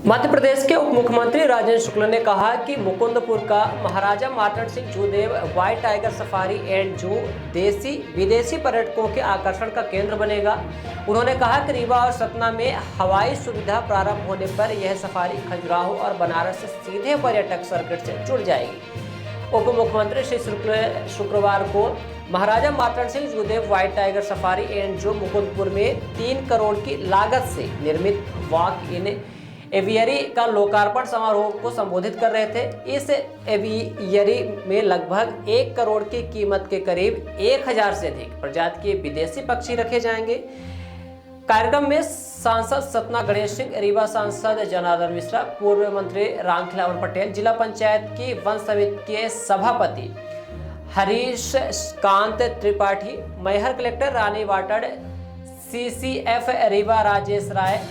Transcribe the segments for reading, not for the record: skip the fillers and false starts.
मध्य प्रदेश के उप मुख्यमंत्री राजेंद्र शुक्ला ने कहा कि मुकुंदपुर का Maharaja Martand Singh Judev white tiger safari and zoo देसी विदेशी पर्यटकों के आकर्षण का केंद्र बनेगा। उन्होंने कहा कि रीवा और सतना में हवाई सुविधा प्रारंभ होने पर यह सफारी खजुराहो और बनारस से सीधे पर्यटक सर्किट से जुड़ जाएगी। उप मुख्यमंत्री श्री शुक्रवार को Maharaja Martand Singh Judev white tiger safari and zoo Mukundpur में 3 करोड़ की लागत से निर्मित वॉक इन एवियरी का लोकार्पण समारोह को संबोधित कर रहे थे। इस एवियरी में लगभग 1 करोड़ की कीमत के करीब 1000 से अधिक प्रजाति के विदेशी पक्षी रखे जाएंगे। कार्यक्रम में सांसद सतना गणेश सिंह, रीवा सांसद जनार्दन मिश्रा, पूर्व मंत्री रामखिलावन पटेल, जिला पंचायत की वन समिति के सभापति Harish Kant Tripathi, Maihar collector Rani Watad, CCF Rewa Rajesh Rai,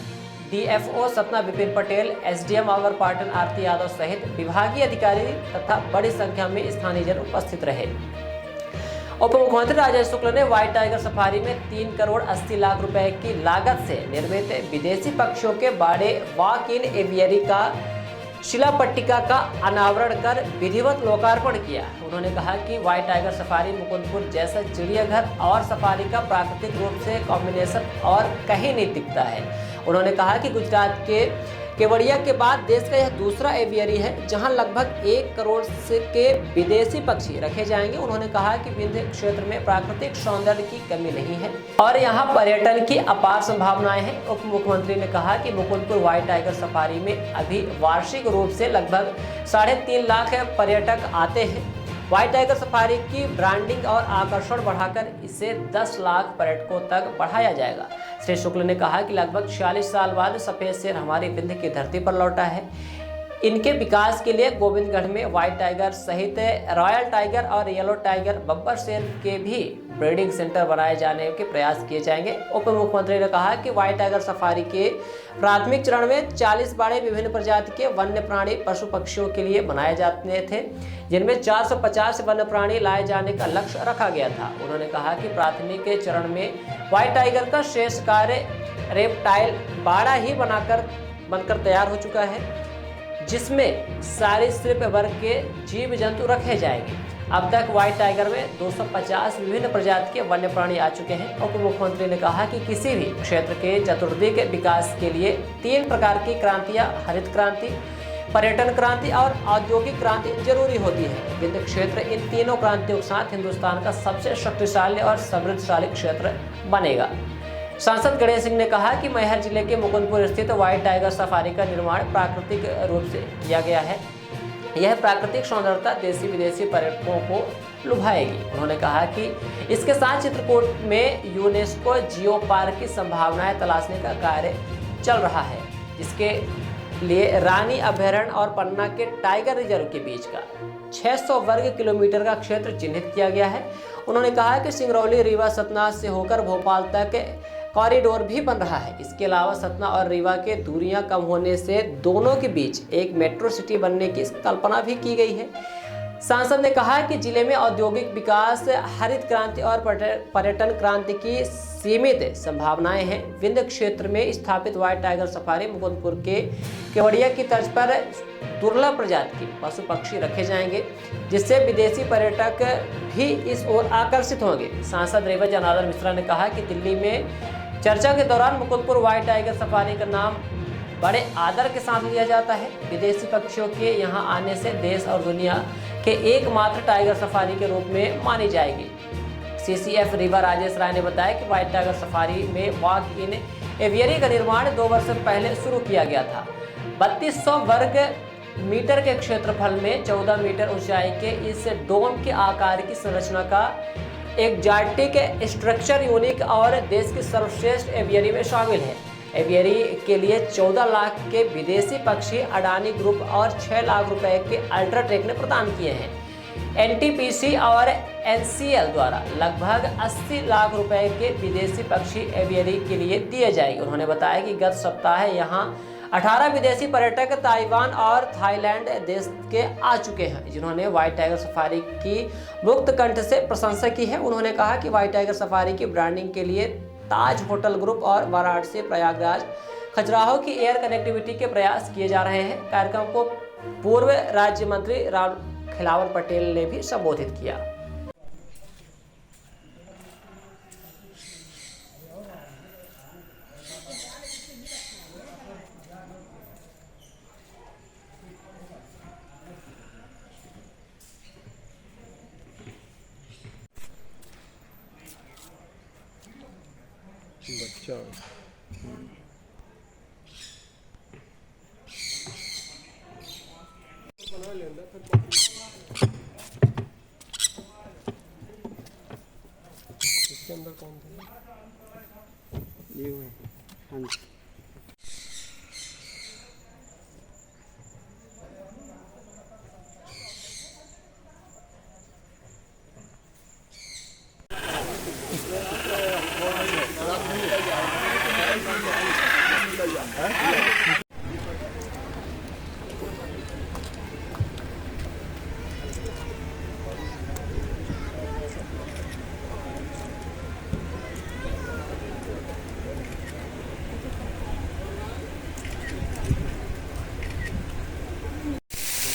DFO Satna Vipin Patel, SDM Amarpatan Aarti Yadav सहित विभागीय अधिकारी तथा बड़ी संख्या में स्थानीय जन उपस्थित रहे। उप मुख्यमंत्री राजेंद्र शुक्ला ने व्हाइट टाइगर सफारी में 3 करोड़ 80 लाख रुपए की लागत से निर्मित विदेशी पक्षियों के बड़े वॉक इन एवियरी का शिला पट्टिका का अनावरण कर विधिवत लोकार्पण किया। उन्होंने कहा कि व्हाइट टाइगर सफारी मुकुंदपुर जैसा चिड़ियाघर और सफारी का प्राकृतिक रूप से कॉम्बिनेशन और कहीं नहीं दिखता है। उन्होंने कहा कि गुजरात के केवड़िया के बाद देश का यह दूसरा एवियरी है जहां लगभग 1 करोड़ के विदेशी पक्षी रखे जाएंगे। उन्होंने कहा कि विंध्य क्षेत्र में प्राकृतिक सौंदर्य की कमी नहीं है और यहां पर्यटन की अपार संभावनाएं हैं। उप मुख्यमंत्री ने कहा कि मुकुंदपुर व्हाइट टाइगर सफारी में अभी वार्षिक रूप से लगभग 3.5 लाख पर्यटक आते हैं। व्हाइट टाइगर सफारी की ब्रांडिंग और आकर्षण बढ़ाकर इसे 10 लाख पर्यटकों तक बढ़ाया जाएगा। श्री शुक्ल ने कहा कि लगभग 46 साल बाद सफेद शेर हमारी विंध्य की धरती पर लौटा है। इनके विकास के लिए गोविंदगढ़ में व्हाइट टाइगर सहित रॉयल टाइगर और येलो टाइगर बब्बर शेर के भी ब्रीडिंग सेंटर बनाए जाने के प्रयास किए जाएंगे। उप मुख्यमंत्री ने कहा कि व्हाइट टाइगर सफारी के प्राथमिक चरण में 40 बाड़े विभिन्न प्रजाति के वन्य प्राणी पशु पक्षियों के लिए बनाए जाते थे, जिनमें 450 वन्य प्राणी लाए जाने का लक्ष्य रखा गया था। उन्होंने कहा कि प्राथमिक चरण में व्हाइट टाइगर का शेष कार्य रेप्टाइल बाड़ा ही बनकर तैयार हो चुका है, जिसमें सरीसृप वर्ग के जीव जंतु रखे जाएंगे। अब तक व्हाइट टाइगर में 250 विभिन्न प्रजाति के वन्य प्राणी आ चुके हैं। उप मुख्यमंत्री ने कहा कि किसी भी क्षेत्र के चतुर्दिक विकास के लिए 3 प्रकार की क्रांतियां, हरित क्रांति, पर्यटन क्रांति और औद्योगिक क्रांति जरूरी होती है। विंध्य क्षेत्र इन तीनों क्रांतियों के साथ हिंदुस्तान का सबसे शक्तिशाली और समृद्धशाली क्षेत्र बनेगा। सांसद गणेश सिंह ने कहा कि मैहर जिले के मुकुंदपुर स्थित व्हाइट टाइगर सफारी का निर्माण प्राकृतिक रूप से किया गया है। यह प्राकृतिक सौंदर्यता देशी विदेशी पर्यटकों को लुभाएगी। उन्होंने कहा कि इसके साथ चित्रकूट में यूनेस्को जियो पार्क की संभावनाएं तलाशने का कार्य चल रहा है, जिसके लिए रानी अभयारण्य और पन्ना के टाइगर रिजर्व के बीच का 600 वर्ग किलोमीटर का क्षेत्र चिन्हित किया गया है। उन्होंने कहा कि सिंगरौली रीवा सतना से होकर भोपाल तक कॉरिडोर भी बन रहा है। इसके अलावा सतना और रीवा के दूरियां कम होने से दोनों के बीच एक मेट्रो सिटी बनने की कल्पना भी की गई है। सांसद ने कहा कि जिले में औद्योगिक विकास, हरित क्रांति और पर्यटन क्रांति की सीमित संभावनाएं हैं। विंध्य क्षेत्र में स्थापित व्हाइट टाइगर सफारी मुकुंदपुर के केवड़िया की तर्ज पर दुर्लभ प्रजाति के पशु पक्षी रखे जाएंगे, जिससे विदेशी पर्यटक भी इस ओर आकर्षित होंगे। सांसद रीवा जनार्दन मिश्रा ने कहा कि दिल्ली में चर्चा के दौरान मुकुंदपुर व्हाइट टाइगर सफारी का नाम बड़े आदर के साथ लिया जाता है। विदेशी पक्षियों के यहां आने से देश और दुनिया के एकमात्र टाइगर सफारी के रूप में मानी जाएगी। CCF रीवा राजेश राय ने बताया कि व्हाइट टाइगर सफारी में वॉक इन एवियरी का निर्माण 2 वर्ष पहले शुरू किया गया था। 3200 वर्ग मीटर के क्षेत्रफल में 14 मीटर ऊंचाई के इस डोम के आकार की संरचना का एक्जाटिक स्ट्रक्चर यूनिक और देश की सर्वश्रेष्ठ एवियरी में शामिल है। एवियरी के लिए 14 लाख के विदेशी पक्षी अडानी ग्रुप और 6 लाख रुपए के अल्ट्राटेक ने प्रदान किए हैं। NTPC और NCL द्वारा लगभग 80 लाख रुपए के विदेशी पक्षी एवियरी के लिए दिए जाएंगे। उन्होंने बताया कि गत सप्ताह यहां 18 विदेशी पर्यटक ताइवान और थाईलैंड देश के आ चुके हैं, जिन्होंने व्हाइट टाइगर सफारी की मुक्त कंठ से प्रशंसा की है। उन्होंने कहा कि व्हाइट टाइगर सफारी की ब्रांडिंग के लिए ताज होटल ग्रुप और वाराणसी, प्रयागराज, खजुराहो की एयर कनेक्टिविटी के प्रयास किए जा रहे हैं। कार्यक्रम को पूर्व राज्य मंत्री राव खिलावन पटेल ने भी संबोधित किया। बच्चा बना लेंदा इसके अंदर कौन था ये हुए। हाँ जी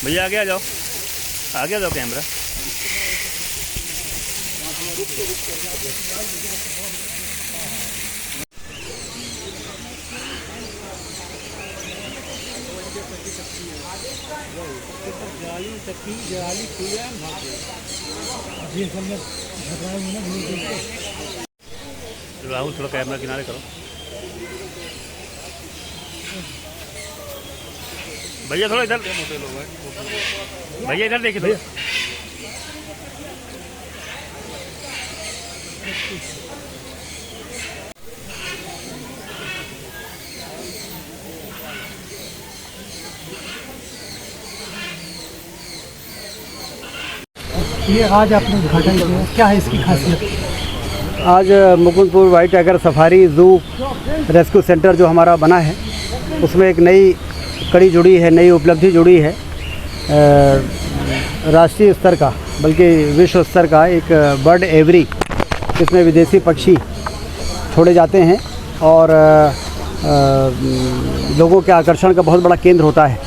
भैया आगे आ जाओ, आगे आ जाओ कैमरा। राहुल थोड़ा कैमरा किनारे करो। भैया थोड़ा इधर, भैया इधर देखिए थोड़ा। ये आज आपने उद्घाटन किया, क्या है इसकी खासियत? आज मुकुंदपुर वाइट टाइगर सफारी जू रेस्क्यू सेंटर जो हमारा बना है उसमें एक नई कड़ी जुड़ी है, नई उपलब्धि जुड़ी है। राष्ट्रीय स्तर का बल्कि विश्व स्तर का एक बर्ड एवरी, इसमें विदेशी पक्षी छोड़े जाते हैं और लोगों के आकर्षण का बहुत बड़ा केंद्र होता है।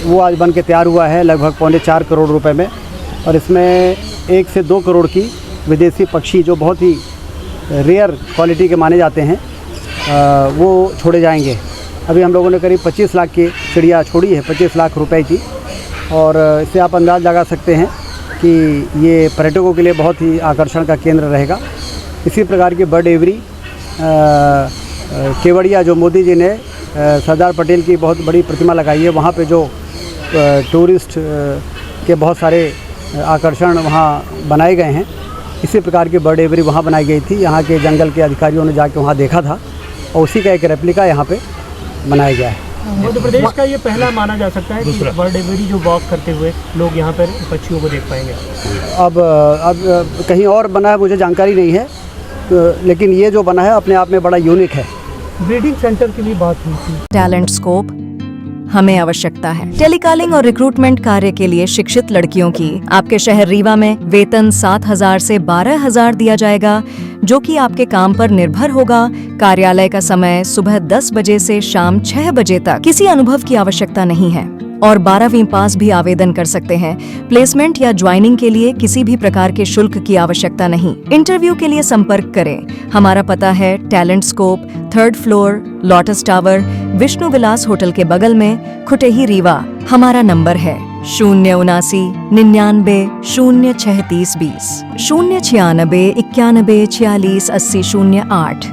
वो आज बन के तैयार हुआ है लगभग 4.25 करोड़ रुपए में, और इसमें 1 से 2 करोड़ की विदेशी पक्षी जो बहुत ही रेयर क्वालिटी के माने जाते हैं वो छोड़े जाएंगे। अभी हम लोगों ने करीब 25 लाख की चिड़िया छोड़ी है, 25 लाख रुपए की, और इससे आप अंदाज़ लगा सकते हैं कि ये पर्यटकों के लिए बहुत ही आकर्षण का केंद्र रहेगा। इसी प्रकार की बर्ड एवरी केवड़िया जो मोदी जी ने सरदार पटेल की बहुत बड़ी प्रतिमा लगाई है, वहाँ पे जो टूरिस्ट के बहुत सारे आकर्षण वहाँ बनाए गए हैं, इसी प्रकार की बर्ड एवरी वहाँ बनाई गई थी। यहाँ के जंगल के अधिकारियों ने जाके वहाँ देखा था और उसी का एक रेप्लिका यहाँ पे बनाया गया है। मध्य प्रदेश का ये पहला माना जा सकता है कि बर्ड एवरी जो वॉक करते हुए लोग यहाँ पर पक्षियों को देख पाएंगे। अब कहीं और बना है मुझे जानकारी नहीं है, लेकिन ये जो बना है अपने आप में बड़ा यूनिक है। ब्रीडिंग सेंटर की भी बात हुई थी। टैलेंट स्कोप हमें आवश्यकता है। टेलीकॉलिंग और रिक्रूटमेंट कार्य के लिए शिक्षित लड़कियों की आपके शहर रीवा में वेतन 7,000 से 12,000 दिया जाएगा, जो कि आपके काम पर निर्भर होगा। कार्यालय का समय सुबह 10 बजे से शाम 6 बजे तक। किसी अनुभव की आवश्यकता नहीं है और 12वीं पास भी आवेदन कर सकते हैं। प्लेसमेंट या ज्वाइनिंग के लिए किसी भी प्रकार के शुल्क की आवश्यकता नहीं। इंटरव्यू के लिए संपर्क करें। हमारा पता है talent scope, 3rd floor, lotus tower, Vishnu Vilas hotel के बगल में, खुटेही रीवा। हमारा नंबर है 079 99 036 20, 096 91 46 80 08।